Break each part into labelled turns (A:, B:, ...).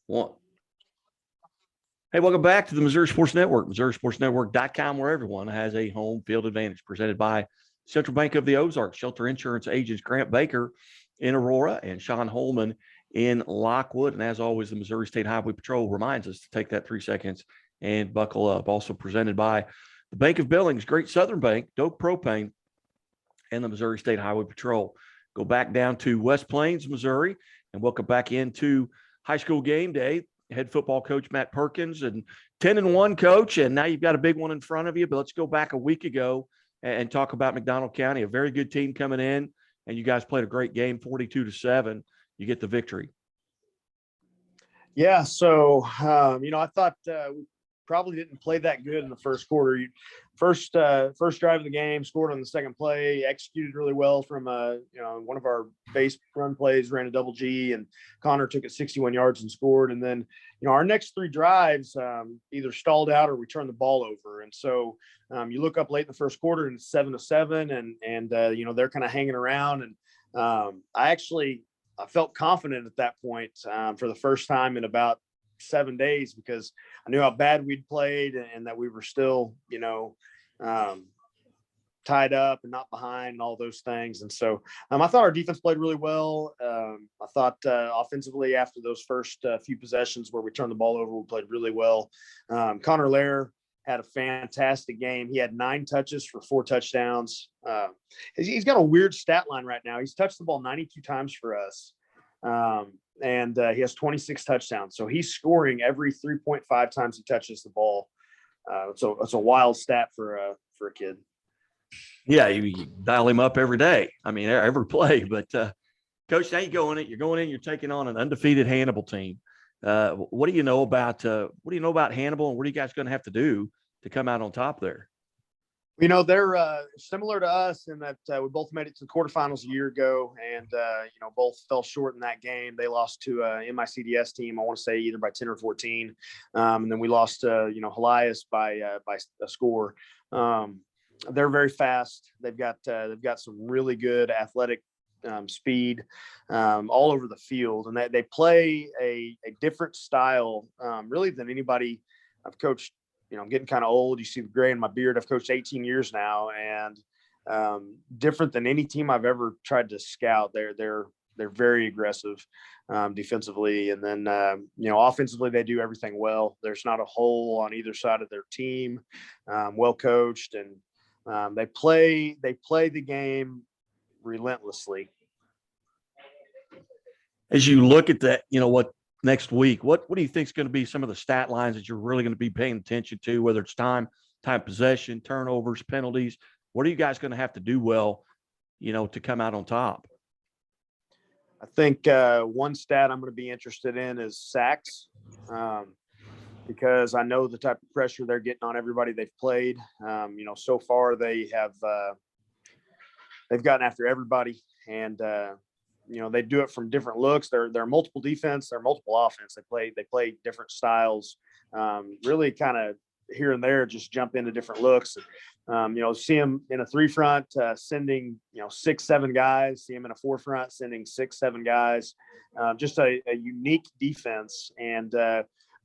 A: One. Hey, welcome back to the Missouri Sports Network, MissouriSportsNetwork.com, where everyone has a home field advantage. Presented by Central Bank of the Ozarks, Shelter Insurance agents Grant Baker in Aurora and Sean Holman in Lockwood. And as always, the Missouri State Highway Patrol reminds us to take that 3 seconds and buckle up. Also presented by the Bank of Billings, Great Southern Bank, Doak Propane, and the Missouri State Highway Patrol. Go back down to West Plains, Missouri, and welcome back into high school game day. Head football coach Matt Perkins, and 10-1 coach, and now you've got a big one in front of you. But let's go back a week ago and talk about Mcdonald County, a very good team coming in, and you guys played a great game, 42-7. You get the victory.
B: Yeah, so I thought we probably didn't play that good in the first quarter. First drive of the game, scored on the second play, executed really well from one of our base run plays, ran a double G, and Connor took it 61 yards and scored. And then our next 3 drives either stalled out or we turned the ball over. And so you look up late in the first quarter and it's 7-7, and they're kind of hanging around. And I felt confident at that point for the first time in about 7 days, because I knew how bad we'd played and that we were still, tied up and not behind and all those things. And so I thought our defense played really well. I thought offensively, after those first few possessions where we turned the ball over, we played really well. Connor Lair had a fantastic game. He had 9 touches for 4 touchdowns. He's got a weird stat line right now. He's touched the ball 92 times for us. And he has 26 touchdowns. So he's scoring every 3.5 times he touches the ball. So it's a wild stat for a kid.
A: Yeah, you dial him up every day. I mean, every play. But Coach, now you're going in. You're taking on an undefeated Hannibal team. What do you know about Hannibal, and what are you guys going to have to do to come out on top there?
B: They're similar to us in that we both made it to the quarterfinals a year ago, and both fell short in that game. They lost to MICDS team, I want to say either by 10 or 14, and then we lost to Helias by a score. They're very fast. They've got some really good athletic speed all over the field, and they play a different style really than anybody I've coached. I'm getting kind of old. You see the gray in my beard. I've coached 18 years now, and different than any team I've ever tried to scout. They're very aggressive defensively, and then offensively they do everything well. There's not a hole on either side of their team. Well coached, and they play the game relentlessly.
A: As you look at that, what next week, what do you think is going to be some of the stat lines that you're really going to be paying attention to, whether it's time possession, turnovers, penalties? What are you guys going to have to do well, to come out on top?
B: I think one stat I'm going to be interested in is sacks, because I know the type of pressure they're getting on everybody they've played. So far they've gotten after everybody, and they do it from different looks. They're multiple defense, they're multiple offense. They play different styles. Really kind of here and there, just jump into different looks. See them in a 3 front, sending 6-7 guys. See them in a 4 front, sending 6-7 guys. Just a unique defense, and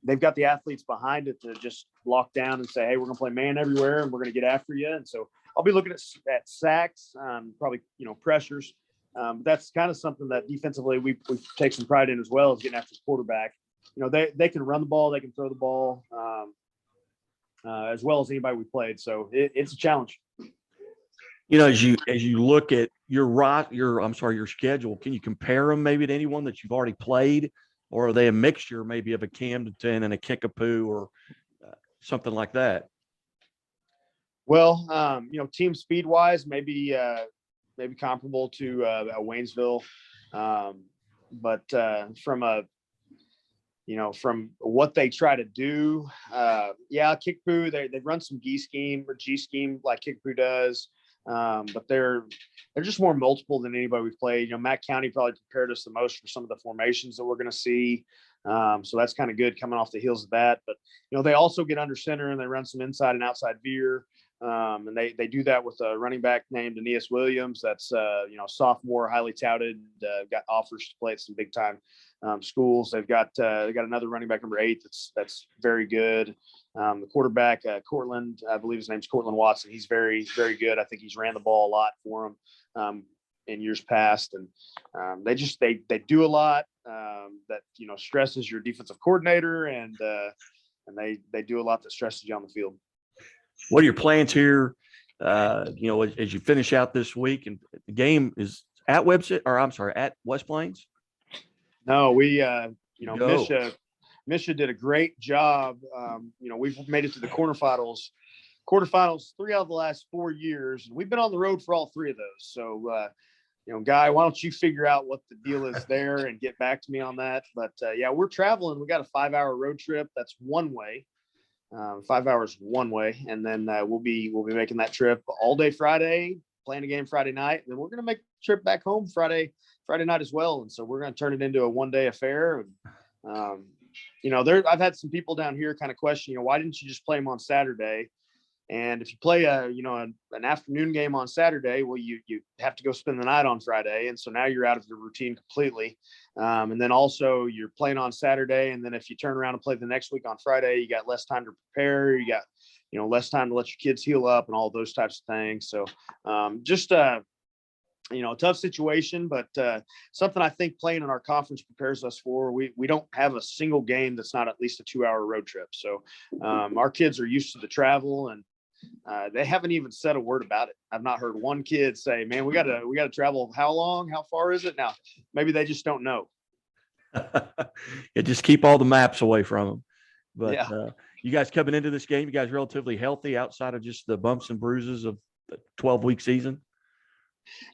B: they've got the athletes behind it to just lock down and say, "Hey, we're going to play man everywhere, and we're going to get after you." And so I'll be looking at sacks, probably pressures. That's kind of something that defensively we take some pride in as well, as getting after the quarterback. They can run the ball, they can throw the ball as well as anybody we played. So it's a challenge.
A: As you look at your schedule, can you compare them maybe to anyone that you've already played, or are they a mixture maybe of a Camden and a Kickapoo or something like that?
B: Well, team speed wise, maybe comparable to Waynesville, but from what they try to do, Kickapoo, they run some G scheme like Kickapoo does, but they're just more multiple than anybody we've played. Matt County probably prepared us the most for some of the formations that we're going to see, so that's kind of good coming off the heels of that. But they also get under center and they run some inside and outside veer. And they do that with a running back named Aeneas Williams. That's sophomore, highly touted, got offers to play at some big time schools. They got another running back number 8 that's very good. The quarterback Cortland, I believe his name's Cortland Watson. He's very, very good. I think he's ran the ball a lot for him in years past, and they do a lot that stresses your defensive coordinator, and they do a lot that stresses you on the field.
A: What are your plans here? As you finish out this week, and the game is at at West Plains.
B: No, Misha did a great job. We've made it to the quarterfinals 3 out of the last 4 years. We've been on the road for all 3 of those. So, Guy, why don't you figure out what the deal is there and get back to me on that? But we're traveling. We got a 5-hour road trip. That's one way. 5 hours one way, and then we'll be making that trip all day Friday, playing a game Friday night, and then we're going to make the trip back home Friday night as well. And so we're going to turn it into a one-day affair. And I've had some people down here kind of question, why didn't you just play them on Saturday? And if you play an afternoon game on Saturday, well, you have to go spend the night on Friday, and so now you're out of the routine completely. And then also you're playing on Saturday, and then if you turn around and play the next week on Friday, you got less time to prepare. You got less time to let your kids heal up and all those types of things. So a tough situation, but something I think playing in our conference prepares us for. We don't have a single game that's not at least a 2-hour road trip. So our kids are used to the travel, and they haven't even said a word about it. I've not heard one kid say, "Man, we got to travel. How long? How far is it?" Now, maybe they just don't know.
A: Just keep all the maps away from them. But
B: yeah.
A: You guys coming into this game, you guys relatively healthy outside of just the bumps and bruises of the 12-week season?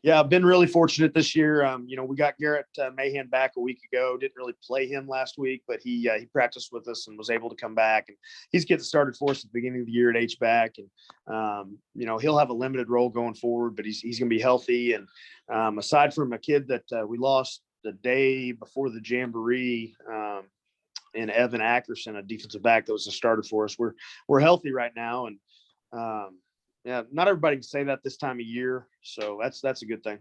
B: Yeah, I've been really fortunate this year. We got Garrett Mahan back a week ago. Didn't really play him last week, but he practiced with us and was able to come back. And he's getting started for us at the beginning of the year at H-back. And, he'll have a limited role going forward, but he's going to be healthy. And aside from a kid that we lost the day before the Jamboree in Evan Ackerson, a defensive back that was a starter for us, we're healthy right now. And, not everybody can say that this time of year, so that's a good thing.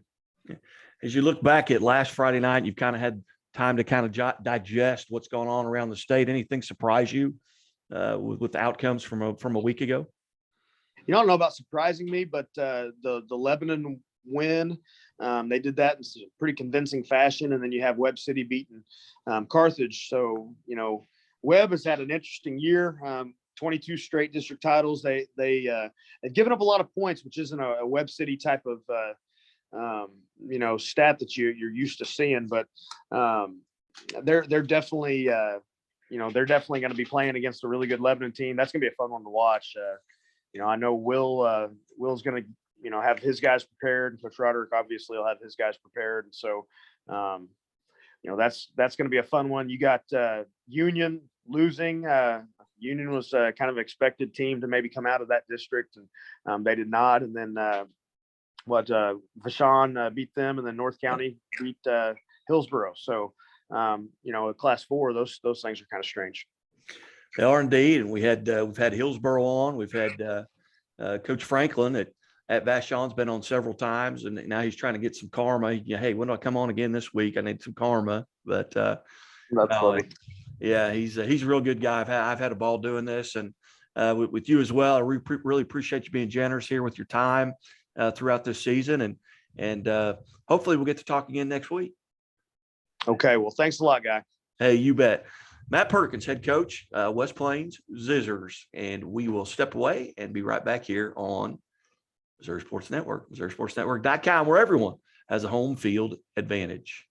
A: As you look back at last Friday night, you've kind of had time to kind of digest what's going on around the state. Anything surprise you with the outcomes from a week ago?
B: I don't know about surprising me, but the Lebanon win, they did that in some pretty convincing fashion, and then you have Webb City beating Carthage. So Webb has had an interesting year. 22 straight district titles. They've given up a lot of points, which isn't a Webb City type of stat that you're used to seeing. But they're definitely going to be playing against a really good Lebanon team. That's going to be a fun one to watch. I know Will's going to have his guys prepared, and Coach Roderick obviously will have his guys prepared. And so that's going to be a fun one. You got Union losing. Union was kind of expected team to maybe come out of that district, and they did not. And then Vashon beat them, and then North County beat Hillsborough. So, Class 4, those things are kind of strange.
A: They are indeed. And we've had Hillsborough on. We've had Coach Franklin at Vashon's been on several times, and now he's trying to get some karma. Hey, when do I come on again this week? I need some karma. But
B: that's funny.
A: Yeah, he's a real good guy. I've had a ball doing this, and with you as well. I really appreciate you being generous here with your time throughout this season, and hopefully we'll get to talk again next week.
B: Okay, well, thanks a lot, Guy.
A: Hey, you bet. Matt Perkins, head coach, West Plains Zizzers, and we will step away and be right back here on Missouri Sports Network, MissouriSportsNetwork.com, where everyone has a home field advantage.